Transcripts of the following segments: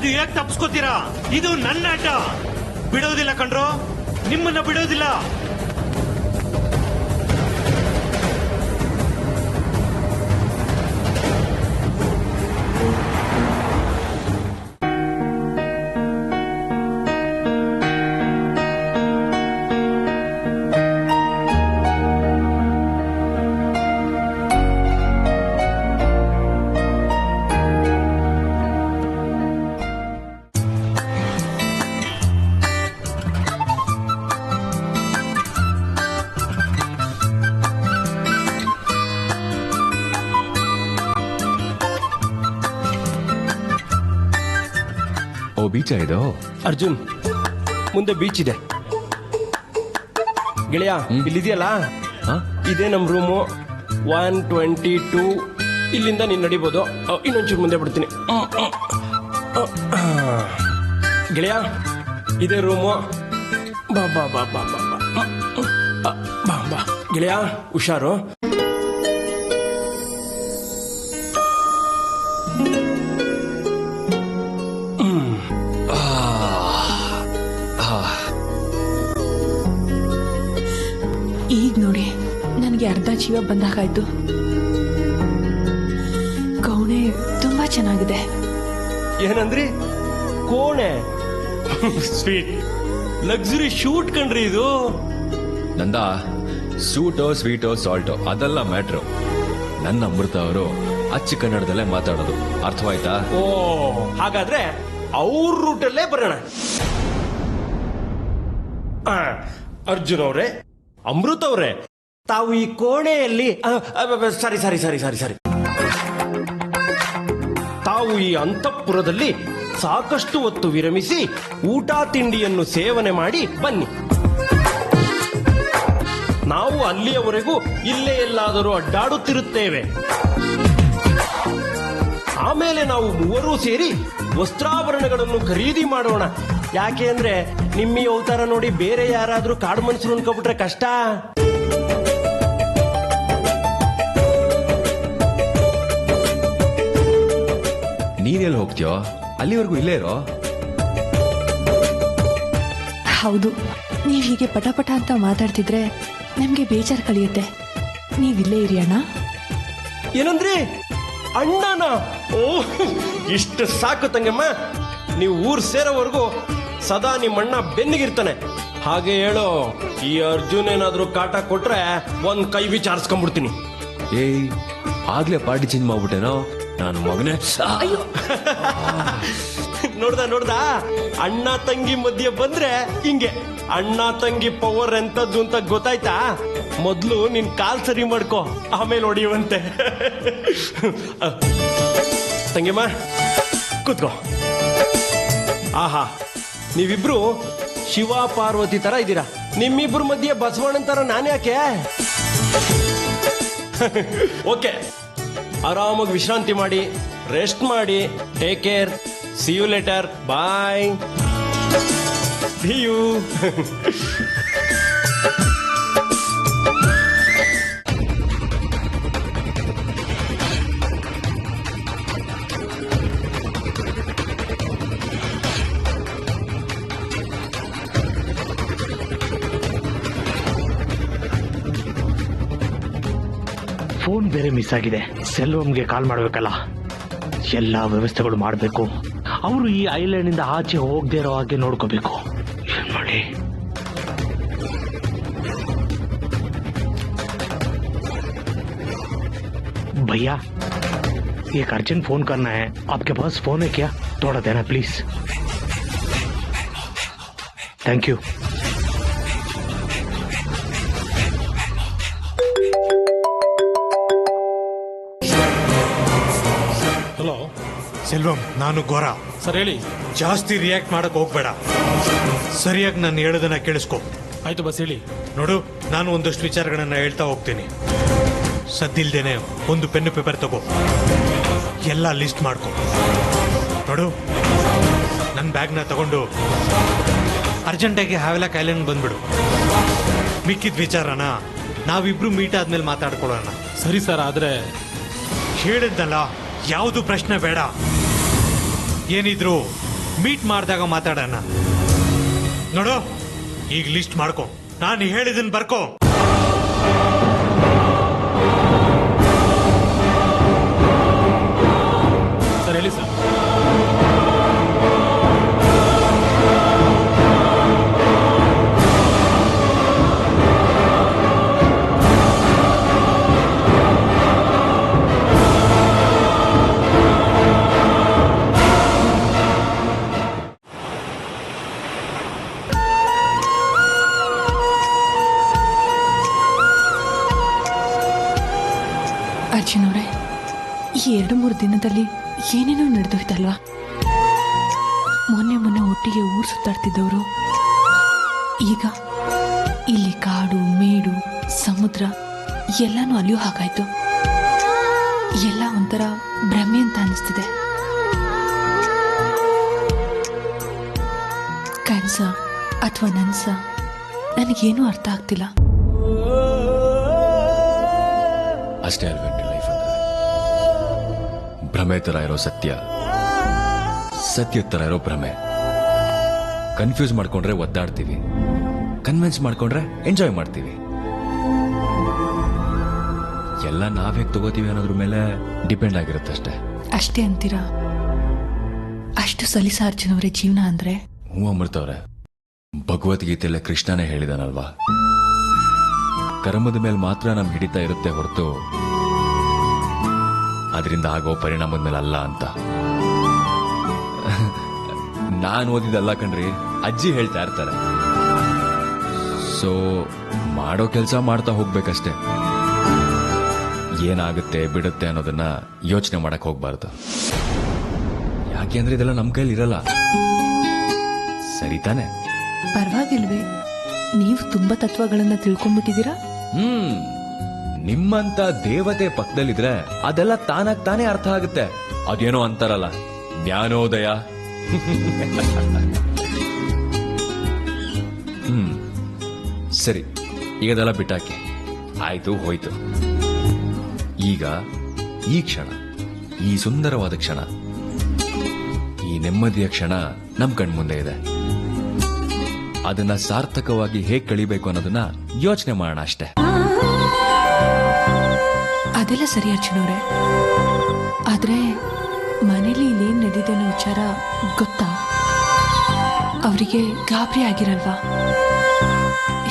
ಅದು ಯಾಕೆ ತಪ್ಪಿಸ್ಕೋತೀರಾ? ಇದು ನನ್ನ ಆಟ, ಬಿಡೋದಿಲ್ಲ ಕಣ್ರೋ, ನಿಮ್ಮನ್ನ ಬಿಡೋದಿಲ್ಲ. ಬೀಚ ಇದು? ಅರ್ಜುನ್, ಮುಂದೆ ಬೀಚ್ ಇದೆ ಗೆಳೆಯ. ಇಲ್ಲಿದೆಯಲ್ಲ, ಇದೇ ನಮ್ ರೂಮು 122. ಇಲ್ಲಿಂದ ನೀನ್ ನಡಿಬೋದು. ಇನ್ನೊಂಚೂರು ಮುಂದೆ ಬಿಡ್ತೀನಿ ಗೆಳೆಯ. ಇದೇ ರೂಮು. ಬಾ ಬಾ ಬಾ ಬಾ ಬಾ ಬಾ ಬಾ ಗೆಳೆಯ, ಹುಷಾರು. ಈಗ ನೋಡಿ, ನನಗೆ ಅರ್ಧ ಜೀವ ಬಂದಾಗಾಯ್ತು. ಕೋಣೆ ತುಂಬಾ ಚೆನ್ನಾಗಿದೆ. ಏನಂದ್ರಿ? ಕೋಣೆ? ಸ್ವೀಟ್ ಲಕ್ಸುರಿ ಶೂಟ್ ಕಣ್ರಿ ಇದು. ನಂದ ಸೂಟೋ ಸ್ವೀಟೋ ಸಾಲ್ಟೋ ಅದೆಲ್ಲ ಮ್ಯಾಟ್ರು. ನನ್ನ ಅಮೃತ ಅವರು ಅಚ್ಚ ಕನ್ನಡದಲ್ಲೇ ಮಾತಾಡೋದು, ಅರ್ಥವಾಯ್ತಾ? ಓ, ಹಾಗಾದ್ರೆ ಅವ್ರ ರೂಟಲ್ಲೇ ಬರೋಣ. ಅರ್ಜುನ್ ಅವರೇ, ಅಮೃತ್ ಅವರೇ, ತಾವು ಈ ಕೋಣೆಯಲ್ಲಿ ಸಾರಿ ಸಾರಿ ಸಾರಿ ಸಾರಿ ಸಾರಿ ತಾವು ಈ ಅಂತಃಪುರದಲ್ಲಿ ಸಾಕಷ್ಟು ಹೊತ್ತು ವಿರಮಿಸಿ ಊಟ ತಿಂಡಿಯನ್ನು ಸೇವನೆ ಮಾಡಿ ಬನ್ನಿ. ನಾವು ಅಲ್ಲಿಯವರೆಗೂ ಇಲ್ಲೇ ಎಲ್ಲಾದರೂ ಅಡ್ಡಾಡುತ್ತಿರುತ್ತೇವೆ. ಆಮೇಲೆ ನಾವು ಮೂವರೂ ಸೇರಿ ವಸ್ತ್ರಾಭರಣಗಳನ್ನು ಖರೀದಿ ಮಾಡೋಣ. ಯಾಕೆ ಅಂದ್ರೆ ನಿಮ್ಮ ಈ ಅವತಾರ ನೋಡಿ ಬೇರೆ ಯಾರಾದ್ರೂ ಕಾಡು ಮನುಷ್ಯರು ಅನ್ಕೊಬಿಟ್ರೆ ಕಷ್ಟ. ನೀನೆಲ್ಲಿ ಹೋಗ್ತೀಯೋ? ಅಲ್ಲಿವರೆಗೂ ಇಲ್ಲೇ ಇರೋ. ಹೌದು, ನೀವ್ ಹೀಗೆ ಪಟಪಟ ಅಂತ ಮಾತಾಡ್ತಿದ್ರೆ ನಮ್ಗೆ ಬೇಜಾರು ಕಲಿಯುತ್ತೆ. ನೀವಿಲ್ಲೇ ಇರಿ ಅಣ್ಣ. ಏನಂದ್ರಿ? ಅಣ್ಣನ? ಓ, ಇಷ್ಟು ಸಾಕು ತಂಗಮ್ಮ. ನೀವು ಊರ್ ಸೇರೋವರೆಗೂ ಸದಾ ನಿಮ್ಮಣ್ಣ ಬೆನ್ನಿಗಿರ್ತಾನೆ. ಹಾಗೆ ಹೇಳೋ, ಈ ಅರ್ಜುನ್ ಏನಾದ್ರೂ ಕಾಟ ಕೊಟ್ರೆ ಒಂದ್ ಕೈ ವಿಚಾರಿಸ್ಕೊಂಡ್ಬಿಡ್ತೀನಿ. ಏಯ್, ಆಗ್ಲೇ ಪಾರ್ಟಿ ಚೇಂಜ್ ಮಾಡ್ಬಿಟ್ಟೇನೋ ನಾನು ಮಗನೇ. ನೋಡ್ದ ಅಣ್ಣ ತಂಗಿ ಮಧ್ಯೆ ಬಂದ್ರೆ ಹಿಂಗೆ. ಅಣ್ಣ ತಂಗಿ ಪವರ್ ಎಂತದ್ದು ಅಂತ ಗೊತ್ತಾಯ್ತಾ? ಮೊದ್ಲು ನಿನ್ ಕಾಲ್ ಸರಿ ಮಾಡ್ಕೋ, ಆಮೇಲೆ ಹೊಡಿಯುವಂತೆ. ತಂಗಿಮ್ಮ, ಕೂತ್ಕೋ. ಆಹಾ, ನೀವಿಬ್ರು ಶಿವ ಪಾರ್ವತಿ ತರ ಇದ್ದೀರಾ. ನಿಮ್ಮಿಬ್ರು ಮಧ್ಯೆ ಬಸವಣ್ಣನ ತರ ನಾನ್ಯಾಕೆ? ಓಕೆ, ಆರಾಮಾಗಿ ವಿಶ್ರಾಂತಿ ಮಾಡಿ, ರೆಸ್ಟ್ ಮಾಡಿ. Take care. See you later. Bye. See you. Phone ಬೇರೆ ಮಿಸ್ ಆಗಿದೆ. ಸೆಲ್ವಂಗೆ ಕಾಲ್ ಮಾಡಬೇಕಲ್ಲ, ಎಲ್ಲ ವ್ಯವಸ್ಥೆಗಳು ಮಾಡಬೇಕು. ಅವರು ಈ ಐಲ್ಯಾಂಡ್ ಇಂದ ಆಚೆ ಹೋಗದೆ ಇರೋ ಹಾಗೆ ನೋಡ್ಕೋಬೇಕು. ಏನ್ ಮಾಡಿ? भैया, एक अर्जेंट फोन करना है. आपके पास फोन है क्या? थोड़ा देना please. Thank you. Hello Selvam, ನಾನು ಗೋರ. ಸರ್ ಹೇಳಿ. ಜಾಸ್ತಿ ರಿಯಾಕ್ಟ್ ಮಾಡಕ್ ಹೋಗ್ಬೇಡ, ಸರಿಯಾಗಿ ನಾನು ಹೇಳೋದನ್ನ ಕೇಳಿಸ್ಕೊ. ಆಯ್ತು ಬಸ್ ಹೇಳಿ. ನೋಡು, ನಾನು ಒಂದಷ್ಟು ವಿಚಾರಗಳನ್ನ ಹೇಳ್ತಾ ಹೋಗ್ತೀನಿ. ಸದ್ದಿಲ್ದೇನೆ ಒಂದು ಪೆನ್ನು ಪೇಪರ್ ತಗೋ, ಎಲ್ಲ ಲಿಸ್ಟ್ ಮಾಡ್ಕೊ. ನೋಡು, ನನ್ನ ಬ್ಯಾಗ್ನ ತಗೊಂಡು ಅರ್ಜೆಂಟಾಗಿ ಹಾವೆಲಾಕ್ ಐಲ್ಯಾಂಡ್ ಬಂದ್ಬಿಡು. ಮಿಕ್ಕಿದ ವಿಚಾರನ ನಾವಿಬ್ರು ಮೀಟ್ ಆದ್ಮೇಲೆ ಮಾತಾಡ್ಕೊಳ್ಳೋಣ. ಸರಿ ಸರ್, ಆದ್ರೆ ಹೇಳಿದ್ನಲ್ಲ, ಯಾವುದು ಪ್ರಶ್ನೆ ಬೇಡ. ಏನಿದ್ರು ಮೀಟ್ ಮಾಡಿದಾಗ ಮಾತಾಡೋಣ. ನೋಡು, ಈಗ ಲಿಸ್ಟ್ ಮಾಡ್ಕೊ, ನಾನು ಹೇಳಿದನ್ ಬರ್ಕೋ. ಸರ್ ಹೇಳಿ ಸರ್. ಅರ್ಜುನ್ ಅವರೇ, ಈ 2-3 ದಿನದಲ್ಲಿ ಏನೇನೋ ನಡೆದೋಯ್ತಲ್ವಾ? ಮೊನ್ನೆ ಒಟ್ಟಿಗೆ ಊರು ಸುತ್ತಾಡ್ತಿದ್ದವರು ಈಗ ಇಲ್ಲಿ ಕಾಡು ಮೇಡು ಸಮುದ್ರ ಎಲ್ಲಾನು ಅಲ್ಲಿಯೂ ಹಾಗಾಯ್ತು. ಎಲ್ಲ ಒಂಥರ ಭ್ರಮೆ ಅಂತ ಅನಿಸ್ತಿದೆ. ಕನ್ಸ ಅಥವಾ ನನ್ಸ ನನಗೇನೂ ಅರ್ಥ ಆಗ್ತಿಲ್ಲ. ಅಷ್ಟೇ ಅಲ್ವೇನ್ರಿ ಲೈಫ್ ಅಂದ್ರೆ. ಭ್ರಮೆ ತರ ಇರೋ ಸತ್ಯ, ಸತ್ಯ ತರ ಇರೋ ಭ್ರಮೆ. ಕನ್ಫ್ಯೂಸ್ ಮಾಡ್ಕೊಂಡ್ರೆ ಒದ್ದಾಡ್ತೀವಿ, ಕನ್ವಿನ್ಸ್ ಮಾಡ್ಕೊಂಡ್ರೆ ಎಂಜಾಯ್ ಮಾಡ್ತೀವಿ. ಎಲ್ಲ ನಾವ್ ಹೇಗ್ ತಗೋತೀವಿ ಅನ್ನೋದ್ರ ಮೇಲೆ ಡಿಪೆಂಡ್ ಆಗಿರುತ್ತೆ ಅಷ್ಟೇ. ಅಷ್ಟೇ ಅಂತೀರಾ? ಅಷ್ಟು ಸಲಿಸ ಅರ್ಜುನ್ ಅವರೇ ಜೀವನ ಅಂದ್ರೆ? ಹ್ಞೂ ಅಮೃತವ್ರೆ, ಭಗವದ್ಗೀತೆಯಲ್ಲೇ ಕೃಷ್ಣನೇ ಹೇಳಿದಾನಲ್ವಾ, ಕರ್ಮದ ಮೇಲೆ ಮಾತ್ರ ನಮ್ ಹಿಡಿತಾ ಇರುತ್ತೆ ಹೊರತು ಅದರಿಂದ ಆಗೋ ಪರಿಣಾಮದ ಮೇಲೆ ಅಲ್ಲ ಅಂತ. ನಾನು ಓದಿದಲ್ಲ ಕಣ್ರಿ, ಅಜ್ಜಿ ಹೇಳ್ತಾ ಇರ್ತಾರೆ. ಸೊ ಮಾಡೋ ಕೆಲಸ ಮಾಡ್ತಾ ಹೋಗ್ಬೇಕಷ್ಟೆ. ಏನಾಗುತ್ತೆ ಬಿಡುತ್ತೆ ಅನ್ನೋದನ್ನ ಯೋಚನೆ ಮಾಡಕ್ ಹೋಗ್ಬಾರ್ದು. ಯಾಕೆಂದ್ರೆ ಇದೆಲ್ಲ ನಮ್ ಕೈಲಿ ಇರಲ್ಲ. ಸರಿ ತಾನೆ? ಪರವಾಗಿಲ್ವೇ, ನೀವು ತುಂಬಾ ತತ್ವಗಳನ್ನ ತಿಳ್ಕೊಂಡ್ಬಿಟ್ಟಿದ್ದೀರಾ. ನಿಮ್ಮಂತ ದೇವತೆ ಪಕ್ಕದಲ್ಲಿದ್ರೆ ಅದೆಲ್ಲ ತಾನಾಗ್ ತಾನೇ ಅರ್ಥ ಆಗುತ್ತೆ. ಅದೇನೋ ಅಂತಾರಲ್ಲ, ಜ್ಞಾನೋದಯ. ಸರಿ, ಈಗ ಅದೆಲ್ಲ ಬಿಟ್ಟಾಕಿ ಆಯ್ತು, ಹೋಯ್ತು. ಈಗ ಈ ಕ್ಷಣ, ಈ ಸುಂದರವಾದ ಕ್ಷಣ, ಈ ನೆಮ್ಮದಿಯ ಕ್ಷಣ ನಮ್ ಕಣ್ಮುಂದೆ ಇದೆ. ಅದನ್ನ ಸಾರ್ಥಕವಾಗಿ ಹೇಗ್ ಕಳಿಬೇಕು ಅನ್ನೋದನ್ನ ಯೋಚನೆ ಮಾಡೋಣ ಅಷ್ಟೇ. ಅದೆಲ್ಲ ಸರಿ ಅರ್ಜುನ್ ಅವರೇ, ಆದ್ರೆ ಮನೇಲಿ ಇಲ್ಲೇನ್ ನಡೆದಿದೆ ಅನ್ನೋ ವಿಚಾರ ಗೊತ್ತಾ? ಅವರಿಗೆ ಗಾಬರಿ ಆಗಿರಲ್ವಾ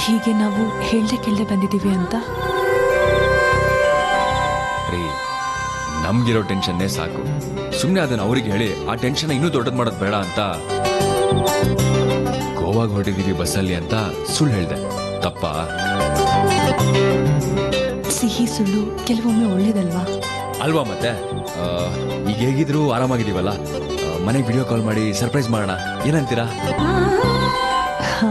ಹೀಗೆ ನಾವು ಹೇಳ್ದೆ ಕೇಳ್ದೆ ಬಂದಿದ್ದೀವಿ ಅಂತ? ರೀ, ನಮ್ಗಿರೋ ಟೆನ್ಷನ್ನೇ ಸಾಕು. ಸುಮ್ನೆ ಅದನ್ನ ಅವ್ರಿಗೆ ಹೇಳಿ ಆ ಟೆನ್ಷನ್ ಇನ್ನೂ ದೊಡ್ಡದ್ ಮಾಡೋದ್ ಬೇಡ ಅಂತ ಗೋವಾಗ ಹೊರಟಿದೀವಿ ಬಸ್ಸಲ್ಲಿ ಅಂತ ಸುಳ್ಳು ಹೇಳ್ದೆ. ತಪ್ಪ? ಸಿಹಿ ಸುಳ್ಳು ಕೆಲವೊಮ್ಮೆ ಒಳ್ಳೇದಲ್ವಾ? ಅಲ್ವಾ? ಮತ್ತೆ ಈಗ ಹೇಗಿದ್ರು ಆರಾಮಾಗಿದೀವಲ್ಲ, ಮನೆಗೆ ವಿಡಿಯೋ ಕಾಲ್ ಮಾಡಿ ಸರ್ಪ್ರೈಸ್ ಮಾಡೋಣ, ಏನಂತೀರಾ? ಹಾ,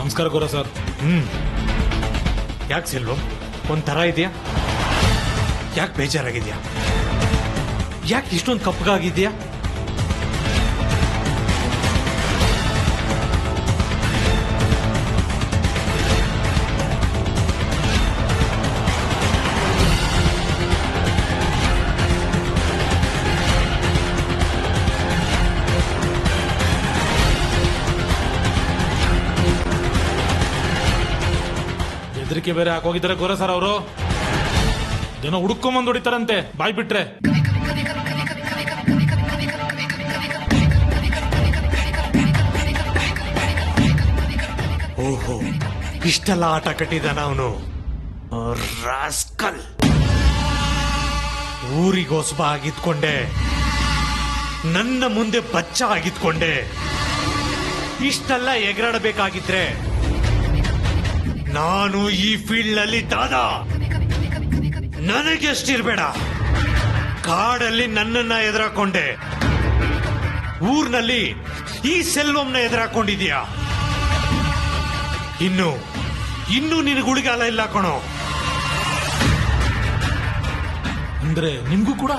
ನಮಸ್ಕಾರ ಗೌರ ಸರ್. ಯಾಕೆ ಸೆಲ್ವಂ ಒಂಥರ ಇದೆಯಾ? ಯಾಕೆ ಬೇಜಾರಾಗಿದ್ಯಾ? ಯಾಕೆ ಇಷ್ಟೊಂದು ಕಪ್ಪಗಾಗಿದ್ಯಾ? ಹೆದರಿಕೆ ಬೇರೆ ಹಾಕೋಗಿದ್ದಾರೆ ಗೌರ ಸರ್ ಅವರು. ಏನೋ ಹುಡುಕೊಂಬಂದು ಹೊಡಿತಾರಂತೆ ಬಾಯ್ ಬಿಟ್ರೆ. ಓಹೋ, ಇಷ್ಟೆಲ್ಲ ಆಟ ಕಟ್ಟಿದಾನ ಅವನು. ರಾಸ್ಕಲ್, ಊರಿಗೋಸ್ಬ ಆಗಿದ್ಕೊಂಡೆ, ನನ್ನ ಮುಂದೆ ಬಚ್ಚ ಆಗಿದ್ಕೊಂಡೆ. ಇಷ್ಟೆಲ್ಲ ಎಗರಾಡಬೇಕಾಗಿದ್ರೆ ನಾನು ಈ ಫೀಲ್ಡ್ ನಲ್ಲಿ ದಾದ. ನನಗೆಷ್ಟಿರ್ಬೇಡ, ಕಾಡಲ್ಲಿ ನನ್ನನ್ನ ಎದುರಾಕೊಂಡೆ, ಊರ್ನಲ್ಲಿ ಈ ಸೆಲ್ವಂನ ಎದುರಾಕೊಂಡಿದೀಯ. ಇನ್ನು ನಿನಗೆ ಉಳಿಗಾಲ ಇಲ್ಲ ಕಣೋ. ಅಂದ್ರೆ ನಿಮ್ಗೂ ಕೂಡ?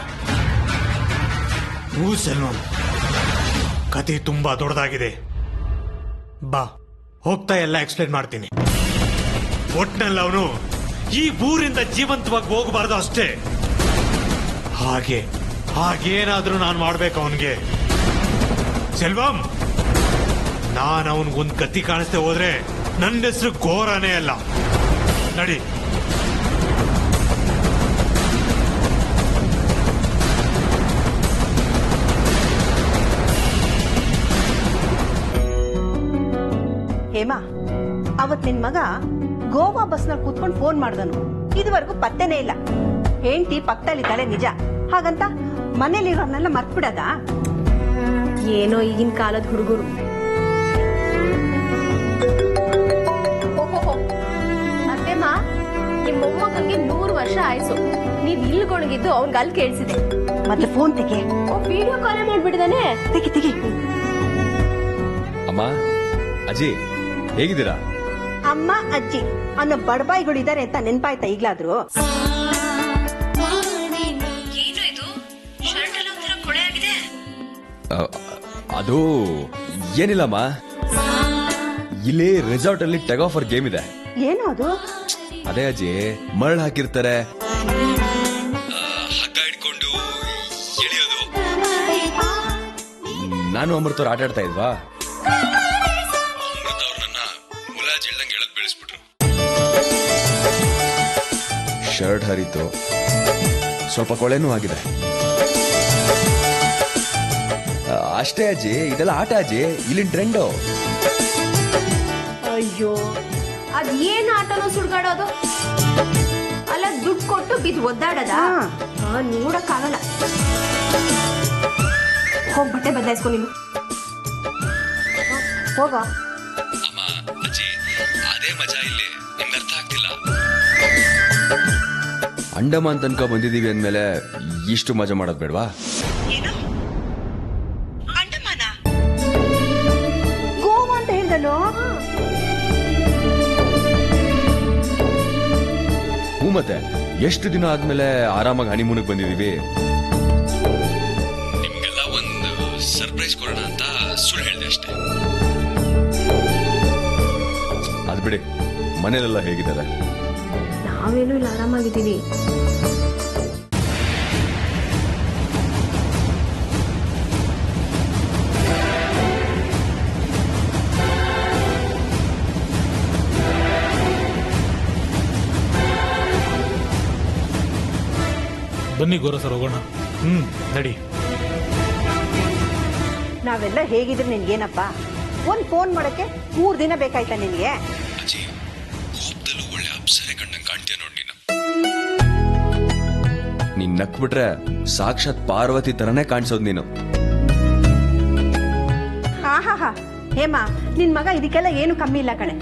ಹೂ ಸೆಲ್ವಂ, ಕತೆ ತುಂಬಾ ದೊಡ್ಡದಾಗಿದೆ. ಬಾ, ಹೋಗ್ತಾ ಎಲ್ಲ ಎಕ್ಸ್ಪ್ಲೇನ್ ಮಾಡ್ತೀನಿ. ಒಟ್ನಲ್ಲಿ ಅವನು ಈ ಊರಿಂದ ಜೀವಂತವಾಗಿ ಹೋಗಬಾರ್ದು ಅಷ್ಟೇ. ಹಾಗೇನಾದ್ರೂ ನಾನು ಮಾಡ್ಬೇಕು ಅವನ್ಗೆ. ಸೆಲ್ವಂ, ನಾನು ಅವನ್ಗೊಂದ್ ಕತ್ತಿ ಕಾಣಿಸ್ತೆ ಹೋದ್ರೆ ನನ್ನ ಹೆಸರು ಘೋರನೇ ಅಲ್ಲ. ನಡಿ. ಹೇಮಾ, ಅವತ್ ನಿನ್ ಮಗ ಗೋವಾ ಬಸ್ನಲ್ಲಿ ಕೂತ್ಕೊಂಡು ಫೋನ್ ಮಾಡ್ದನು. ಇದುವರೆಗೂ ಪತ್ತೆನೇ ಇಲ್ಲ. ಹೆಂಡತಿ ಪಕ್ಕದಲ್ಲಿದ್ದಾಳೆ ನಿಜ, ಹಾಗಂತ ಮನೇಲಿರೋರ್ನೆಲ್ಲ ಮರ್ತ್ಬಿಡದ? ಏನೋ ಈಗಿನ ಕಾಲದ ಹುಡುಗರು. ಅತ್ತೆಮ್ಮ, ನಿಮ್ ಮೊಮ್ಮಗನ್ಗೆ 100 ವರ್ಷ ಆಯ್ಸು. ನೀವ್ ಇಲ್ಲಿ ಗೊಣಗಿದ್ದು ಅವ್ನ್ಗೆ ಅಲ್ಲಿ ಕೇಳಿಸಿದೆ. ಮತ್ತೆ ಫೋನ್ ತೆಗೆ. ವಿಡಿಯೋ ಕಾಲ್ ಮಾಡ್ಬಿಟ್ಟಿದಾನೆ. ತೆಗಿ. ಅಮ್ಮ, ಅಜ್ಜಿ, ಹೇಗಿದ್ದೀರಾ? ಅಮ್ಮ ಅಜ್ಜಿ ಅನ್ನೋ ಬಡಬಾಯಿಗಳಿದ್ದಾರೆ ಅಂತ ನೆನ್ಪಾಯ್ತಾ ಈಗ್ಲಾದ್ರು? ಅದು ಏನಿಲ್ಲಮ್ಮ, ಇಲ್ಲಿ ರೆಸಾರ್ಟ್ ಅಲ್ಲಿ ಟೆಗ್ ಆಫರ್ ಗೇಮ್ ಇದೆ. ಏನು ಅದು? ಅದೇ ಅಜ್ಜಿ, ಮರಳು ಹಾಕಿರ್ತಾರೆ, ಹಗ್ಗ ಹಿಡ್ಕೊಂಡು ಎಳಿಯೋದು. ನಾನು ಅಮೃತವ್ರು ಆಟ ಆಡ್ತಾ ಇದ್ವಾ, ಅಮೃತ ಅವ್ರು ನನ್ನ ಮುಲಾಜ್ ಇಳ್ದಂಗೆ ಎಳದ್ ಬೆಳೆಸ್ಬಿಟ್ರು. ಶರ್ಟ್ ಹರಿತು, ಸ್ವಲ್ಪ ಕೊಳೆನೂ ಆಗಿದೆ. ಅಷ್ಟೇ ಅಜ್ಜಿ, ಇದೆಲ್ಲ ಆಟ ಅಜ್ಜಿ, ಇಲ್ಲಿನ ಟ್ರೆಂಡು. ಅಯ್ಯೋ, ಅದ್ ಏನ್ ಆಟನೋ ಸುಡ್ಗಾಡೋದು ಅಲ್ಲ, ದುಡ್ಡು ಕೊಟ್ಟು ಬಿದ್ದು ಒದ್ದಾಡದ ನೋಡಕ್ಕಾಗಲ್ಲ. ಹೋಗ್ ಬಟ್ಟೆ ಬದಲಾಯಿಸ್ಕೊ ನೀನು. ಹೋಗ. ಅಮ್ಮ, ಅಜ್ಜಿ, ಅದೇ ಮಜಾ ಇಲ್ಲಿ, ನಿಮ್ಗೆ ಅರ್ಥ ಆಗ್ತಿಲ್ಲ. ಅಂಡಮಾನ್ ತನಕ ಬಂದಿದೀವಿ ಅಂದ್ಮೇಲೆ ಇಷ್ಟು ಮಜಾ ಮಾಡೋದ್ ಬೇಡ್ವಾ? ಏನು? ಅಂಡಮಾನ? ಗೋವಾ ಅಂತ ಹೇಳ್ದಲ್ಲೋ? ಹ್ಞೂ, ಮತ್ತೆ ಎಷ್ಟು ದಿನ ಆದ್ಮೇಲೆ ಆರಾಮಾಗಿ ಹನಿಮೂನ್ಗೆ ಬಂದಿದೀವಿ. ನಿಮ್ಗೆಲ್ಲ ಒಂದು ಸರ್ಪ್ರೈಸ್ ಕೊಡೋಣ ಅಂತ ಸುಳ್ಳು ಹೇಳಿದೆ ಅಷ್ಟೇ. ಅದ್ ಬಿಡಿ, ಮನೇಲೆಲ್ಲ ಹೇಗಿದ್ದಾರೆ? ನಾವೇನು ಇಲ್ಲ, ಆರಾಮಾಗಿದ್ದೀವಿ. ಬನ್ನಿ ಗೋರ ಸರ್, ಹೋಗೋಣ. ನಡಿ. ನಾವೆಲ್ಲ ಹೇಗಿದ್ರೆ ನಿನ್ಗೇನಪ್ಪ? ಒಂದ್ ಫೋನ್ ಮಾಡಕ್ಕೆ 3 ದಿನ ಬೇಕಾಯ್ತಾ ನಿನ್ಗೆ? ಅಜ್ಜಿ, ಕೋಪದಲ್ಲೂ ಒಳ್ಳೆ ಅಪ್ಸರೆ ಕಂಡಂಗೆ ಕಾಣ್ತೀಯ ನೋಡಿ ನೀನು. ನೀನ್ ನಕ್ಬಿಟ್ರೆ ಸಾಕ್ಷಾತ್ ಪಾರ್ವತಿ ತರನೇ ಕಾಣಿಸೋದು ನೀನು. ಹಾ ಹೇಮಾ, ನಿನ್ ಮಗ ಇದಕ್ಕೆಲ್ಲ ಏನು ಕಮ್ಮಿ ಇಲ್ಲ ಕಣೆ.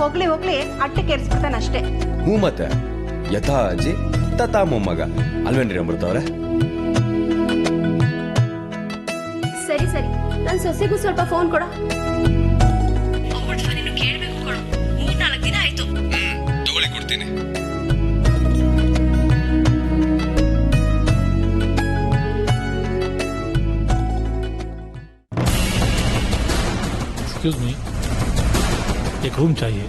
ಹೋಗ್ಲಿ ಅಟ್ಟಕ್ಕೆ ಏರ್ಸ್ಬಿಡ್ತಾನಷ್ಟೇ. ಹ್ಞೂ, ಮತ್ತೆ ಯಥಾ ಅಜ್ಜಿ ತಥಾ ಮೊಮ್ಮಗ ಅಲ್ವೇನ್ರಿ ಅಮೃತ ಅವ್ರೆ? ಸರಿ, ನನ್ ಸೊಸೆಗೂ ಸ್ವಲ್ಪ ಫೋನ್ ಕೊಡ. ಕೇಳ್ಬೇಕು ಕೊಡು. 3-4 ದಿನ ಆಯ್ತು. ತಗೊಳ್ಳಿ, ಕೊಡ್ತೀನಿ. एक्सक्यूज मी, एक रूम चाहिए.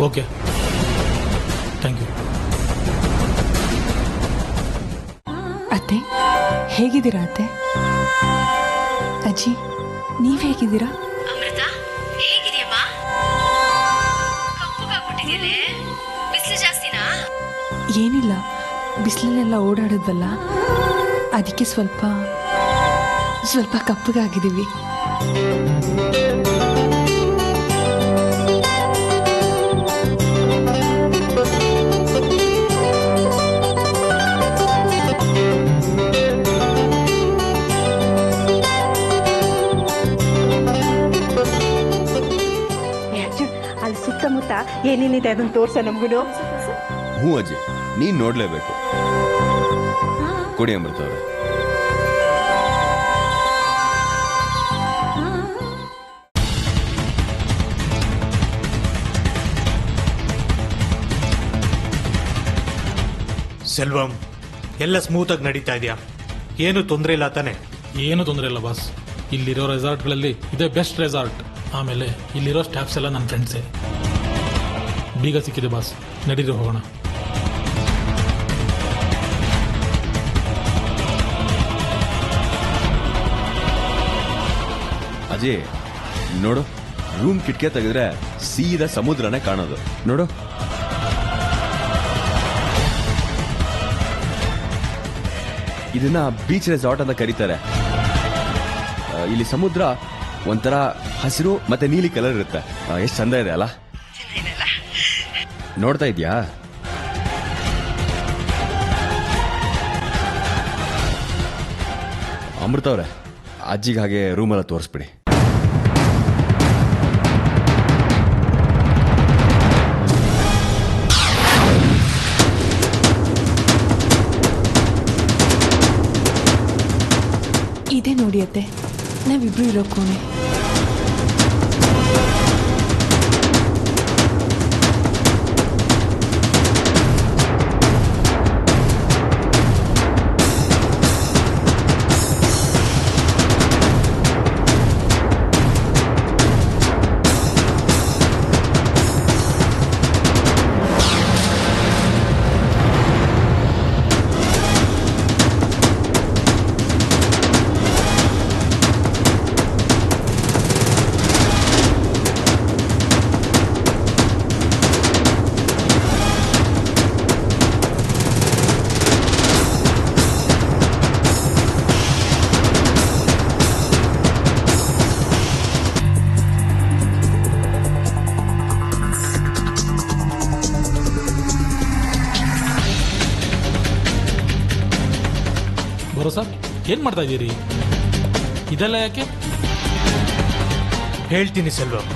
Okay, thank you. ಅತ್ತೆ, ಹೇಗಿದ್ದೀರಾ ಅತ್ತೆ? ಅಜ್ಜಿ, ನೀವ್ ಹೇಗಿದ್ದೀರಾ? ಅಮೃತ, ಹೇಗಿದೆಯಮ್ಮ? ಕಪ್ಪುಗಾಗ್ಬಿಟ್ಟಿದೆಯಲ್ಲೇ, ಬಿಸಿಲು ಜಾಸ್ತಿನಾ? ಏನಿಲ್ಲ, ಬಿಸಿಲಲ್ಲೆಲ್ಲ ಓಡಾಡಿದ್ವಲ್ಲ, ಅದಕ್ಕೆ ಸ್ವಲ್ಪ ಕಪ್ಪಗಾಗಿದ್ದೀವಿ. ಅಲ್ಲಿ ಸುತ್ತಮುತ್ತ ಏನೇನಿದೆ ಅದನ್ನ ತೋರ್ಸ ನಮ್ಗೂ. ಹ್ಞೂ ಅಜ್ಜಿ, ನೀನ್ ನೋಡ್ಲೇಬೇಕು. ಕೊಡಿ ಅಮೃತ ಅವ್ರೆ. ಸೆಲ್ವಂ, ಎಲ್ಲ ಸ್ಮೂತಾಗಿ ನಡೀತಾ ಇದೆಯಾ? ಏನು ತೊಂದರೆ ಇಲ್ಲ ತಾನೆ? ಏನು ತೊಂದರೆ ಇಲ್ಲ ಬಾಸ್. ಇಲ್ಲಿರೋ ರೆಸಾರ್ಟ್ಗಳಲ್ಲಿ ಇದೇ ಬೆಸ್ಟ್ ರೆಸಾರ್ಟ್. ಆಮೇಲೆ ಇಲ್ಲಿರೋ ಸ್ಟಾಫ್ಸ್ ಎಲ್ಲ ನನ್ನ ಫ್ರೆಂಡ್ಸೇ. ಬೀಗ ಸಿಕ್ಕಿದೆ ಬಾಸ್, ನಡೀರಿ ಹೋಗೋಣ. ಅಜಯ್ ನೋಡು, ರೂಮ್ ಕಿಟಕಿ ತೆಗೆದ್ರೆ ಸೀದಾ ಸಮುದ್ರನೇ ಕಾಣೋದು. ನೋಡು, ಇದನ್ನ ಬೀಚ್ ರೆಸಾರ್ಟ್ ಅಂತ ಕರೀತಾರೆ. ಇಲ್ಲಿ ಸಮುದ್ರ ಒಂಥರ ಹಸಿರು ಮತ್ತೆ ನೀಲಿ ಕಲರ್ ಇರುತ್ತೆ. ಎಷ್ಟು ಚಂದ ಇದೆ ಅಲ್ಲ? ನೋಡ್ತಾ ಇದ್ಯಾ? ಅಮೃತ ಅವ್ರೆ, ಅಜ್ಜಿಗೆ ಹಾಗೆ ರೂಮೆಲ್ಲ ತೋರಿಸ್ಬಿಡಿ. ಇದೇ ನೋಡಿ ಅತ್ತೆ, ನಾವಿಬ್ರು ಇರೋ ಕೋಣೆ. ಸರ್, ಏನ್ ಮಾಡ್ತಾ ಇದ್ದೀರಿ? ಇದೆಲ್ಲ ಯಾಕೆ? ಹೇಳ್ತೀನಿ ಸೆಲ್ವಂ.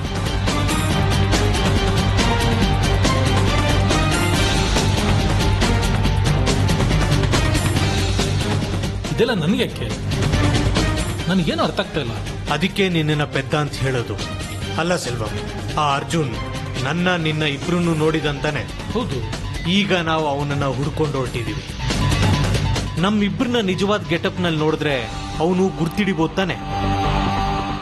ಇದೆಲ್ಲ ನನಗೆ ಯಾಕೆ? ನನಗೇನು ಅರ್ಥ ಆಗ್ತಾ ಇಲ್ಲ. ಅದಕ್ಕೆ ನಿನ್ನ ಪೆದ್ದ ಅಂತ ಹೇಳೋದು. ಅಲ್ಲ ಸೆಲ್ವಂ, ಆ ಅರ್ಜುನ್ ನಿನ್ನ ಇಬ್ರು ನೋಡಿದಂತಾನೆ. ಹೌದು, ಈಗ ನಾವು ಅವನನ್ನ ಹುಡ್ಕೊಂಡು ಹೊರಟಿದೀವಿ. ನಮ್ಮಿಬ್ರನ್ನ ನಿಜವಾದ ಗೆಟಪ್ ನಲ್ಲಿ ನೋಡಿದ್ರೆ ಅವನು ಗುರ್ತಿಡಿಬೋದು ತಾನೆ.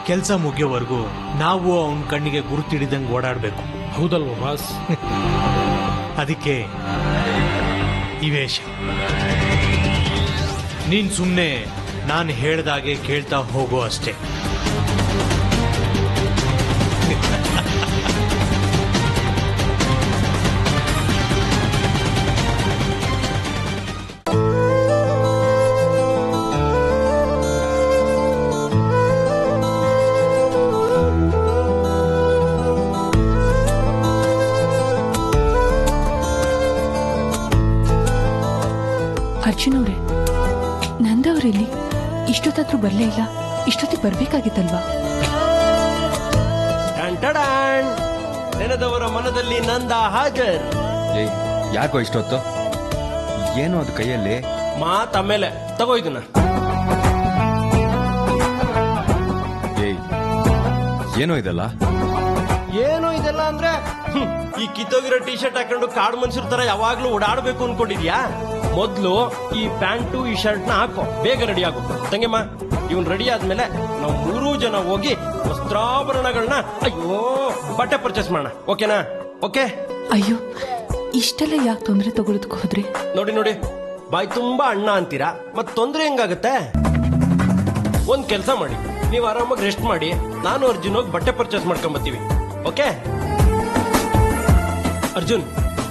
ಕೆಲಸ ಮುಗಿಯೋವರೆಗೂ ನಾವು ಅವನ ಕಣ್ಣಿಗೆ ಗುರುತಿಡಿದಂಗೆ ಓಡಾಡ್ಬೇಕು. ಹೌದಲ್ವ ಬಾಸ್? ಅದಕ್ಕೆ ಈ ವೇಷ. ನೀನ್ ಸುಮ್ಮನೆ ನಾನು ಹೇಳ್ದಾಗೆ ಕೇಳ್ತಾ ಹೋಗೋ ಅಷ್ಟೇ. ಅರ್ಜುನ್ ಅವ್ರೆ, ನಂದವ್ರೆಲ್ಲಿ? ಇಷ್ಟೊತ್ತಾದ್ರೂ ಬರ್ಲೇ ಇಲ್ಲ. ಇಷ್ಟೊತ್ತಿಗೆ ಬರ್ಬೇಕಾಗಿತ್ತಲ್ವಾ? ನೆನೆದವರ ಮನದಲ್ಲಿ ನಂದ ಹಾಜರ್. ಯಾಕೋ ಇಷ್ಟೊತ್ತು? ಏನು ಅದು ಕೈಯಲ್ಲಿ? ಮಾತ್ ಆಮೇಲೆ ತಗೋ ಇದನ್ನ. ಏನೋ ಇದಲ್ಲ? ಏನೋ ಇದೆಲ್ಲ ಅಂದ್ರೆ ಈ ಕಿತ್ತೋಗಿರೋ ಟಿ ಶರ್ಟ್ ಹಾಕೊಂಡು ಕಾಡು ಮನುಷ್ಯರ ತರ ಯಾವಾಗ್ಲೂ ಓಡಾಡ್ಬೇಕು ಅನ್ಕೊಂಡಿದ್ಯಾ? ಮೊದ್ಲು ಈ ಪ್ಯಾಂಟು ಈ ಶರ್ಟ್ ನ ಹಾಕೋ, ಬೇಗ ರೆಡಿ ಆಗು. ತಂಗೆಮ್ಮ, ಇವನ್ ರೆಡಿ ಆದ್ಮೇಲೆ ನಾವು 3 ಜನ ಹೋಗಿ ವಸ್ತ್ರಾಭರಣಗಳನ್ನ ಬಟ್ಟೆ ಪರ್ಚೇಸ್ ಮಾಡೋಣ. ಓಕೆನಾ? ಓಕೆ. ಅಯ್ಯೋ, ಇಷ್ಟೆಲ್ಲ ಯಾಕೆ ತೊಂದರೆ ತಗೊಳದಕ್ಕೆ ಹೋದ್ರಿ? ನೋಡಿ, ಬಾಯ್ ತುಂಬಾ ಅಣ್ಣ ಅಂತೀರಾ, ಮತ್ ತೊಂದ್ರೆ ಹೆಂಗಾಗತ್ತೆ? ಒಂದ್ ಕೆಲ್ಸ ಮಾಡಿ, ನೀವು ಆರಾಮಾಗಿ ರೆಸ್ಟ್ ಮಾಡಿ, ನಾನು ಅರ್ಜುನ್ ಹೋಗಿ ಬಟ್ಟೆ ಪರ್ಚೇಸ್ ಮಾಡ್ಕೊಂಡ್ ಬರ್ತೀವಿ. ಓಕೆ ಅರ್ಜುನ್,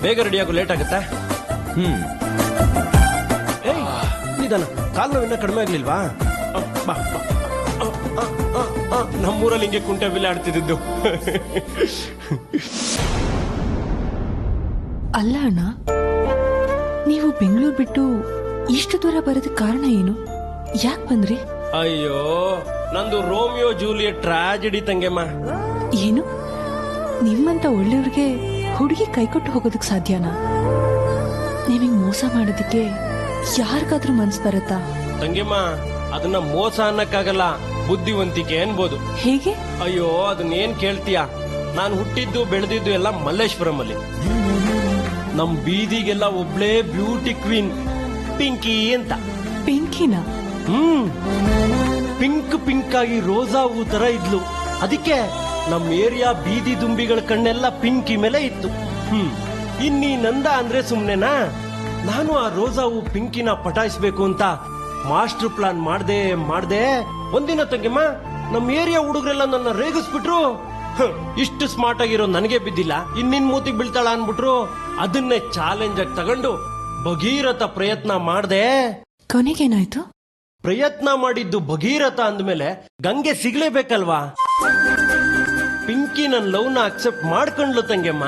ಬೇಗ ರೆಡಿ ಆಗು, ಲೇಟ್ ಆಗುತ್ತಾ? ಏಯ್ ನಿಧಾನ, ಕಾಲು ನೋವು ಇನ್ನೂ ಕಡಿಮೆ ಆಗ್ಲಿಲ್ವಾ? ನಮ್ಮೂರಲ್ಲಿ ಹಿಂಗೆ ಕುಂಟೆ ಬಿಲ್ಲೆ ಆಡ್ತಿದ್ದು. ಅಲ್ಲ ಅಣ್ಣ, ನೀವು ಬೆಂಗಳೂರು ಬಿಟ್ಟು ಇಷ್ಟು ದೂರ ಬರೋದಕ್ಕೆ ಕಾರಣ ಏನು? ಯಾಕೆ ಬಂದ್ರಿ? ಅಯ್ಯೋ, ನಂದು ರೋಮಿಯೋ ಜೂಲಿಯಟ್ ಟ್ರಾಜಿಡಿ ತಂಗೆಮ್ಮ. ಏನು, ನಿಮ್ಮಂತ ಒಳ್ಳೆಯವ್ರಿಗೆ ಹುಡುಗಿ ಕೈಕೊಟ್ಟು ಹೋಗೋದಕ್ಕೆ ಸಾಧ್ಯನಾ? ನೀವಿಂಗ್ ಮೋಸ ಮಾಡೋದಕ್ಕೆ ಯಾರಿಗಾದ್ರೂ ಮನ್ಸು ಬರುತ್ತಾ? ತಂಗೆಮ್ಮ, ಅದನ್ನ ಮೋಸ ಅನ್ನಕ್ಕಾಗಲ್ಲ, ಬುದ್ಧಿವಂತಿಕೆ ಅನ್ಬೋದು. ಹೇಗೆ? ಅಯ್ಯೋ, ಅದನ್ನೇನ್ ಕೇಳ್ತೀಯ? ನಾನು ಹುಟ್ಟಿದ್ದು ಬೆಳೆದಿದ್ದು ಎಲ್ಲ ಮಲ್ಲೇಶ್ವರಂ ಅಲ್ಲಿ. ನಮ್ ಬೀದಿಗೆಲ್ಲ ಒಬ್ಳೇ ಬ್ಯೂಟಿ ಕ್ವೀನ್ ಪಿಂಕಿ ಅಂತ. ಪಿಂಕಿನ? ಪಿಂಕ್ ಪಿಂಕ್ ಆಗಿ ರೋಸಾ ಹೂ ತರ ಇದ್ಲು. ಅದಕ್ಕೆ ನಮ್ ಏರಿಯಾ ಬೀದಿ ದುಂಬಿಗಳ ಕಣ್ಣೆಲ್ಲ ಪಿಂಕಿ ಮೇಲೆ ಇತ್ತು. ಇನ್ನೀ ನಂದ ಅಂದ್ರೆ ಸುಮ್ನೆನಾ? ನಾನು ಆ ರೋಸಾ ಹೂ ಪಿಂಕಿನ ಪಟಾಯಿಸ್ಬೇಕು ಅಂತ ಮಾಸ್ಟರ್ ಪ್ಲಾನ್ ಮಾಡ್ದೆ. ಒಂದಿನ ತಂಗಿಮ್ಮ, ನಮ್ ಏರಿಯಾ ಹುಡುಗರೆಲ್ಲ ನನ್ನ ರೇಗಿಸ್ಬಿಟ್ರು. ಇಷ್ಟು ಸ್ಮಾರ್ಟ್ ಆಗಿರೋ ನನಗೆ ಬಿದ್ದಿಲ್ಲ, ಇನ್ನಿನ್ ಮೂತಿಗೆ ಬೀಳ್ತಾಳ ಅನ್ಬಿಟ್ರು. ಅದನ್ನೇ ಚಾಲೆಂಜ್ ಆಗಿ ತಗೊಂಡು ಭಗೀರಥ ಪ್ರಯತ್ನ ಮಾಡ್ದೆ. ಕೊನೆಗೇನಾಯ್ತು? ಪ್ರಯತ್ನ ಮಾಡಿದ್ದು ಭಗೀರಥ ಅಂದ್ಮೇಲೆ ಗಂಗೆ ಸಿಗ್ಲೇಬೇಕಲ್ವಾ? ಪಿಂಕಿ ನನ್ ಲವ್ನ ಅಕ್ಸೆಪ್ಟ್ ಮಾಡ್ಕೊಂಡ್ಲು ತಂಗೆಮ್ಮ.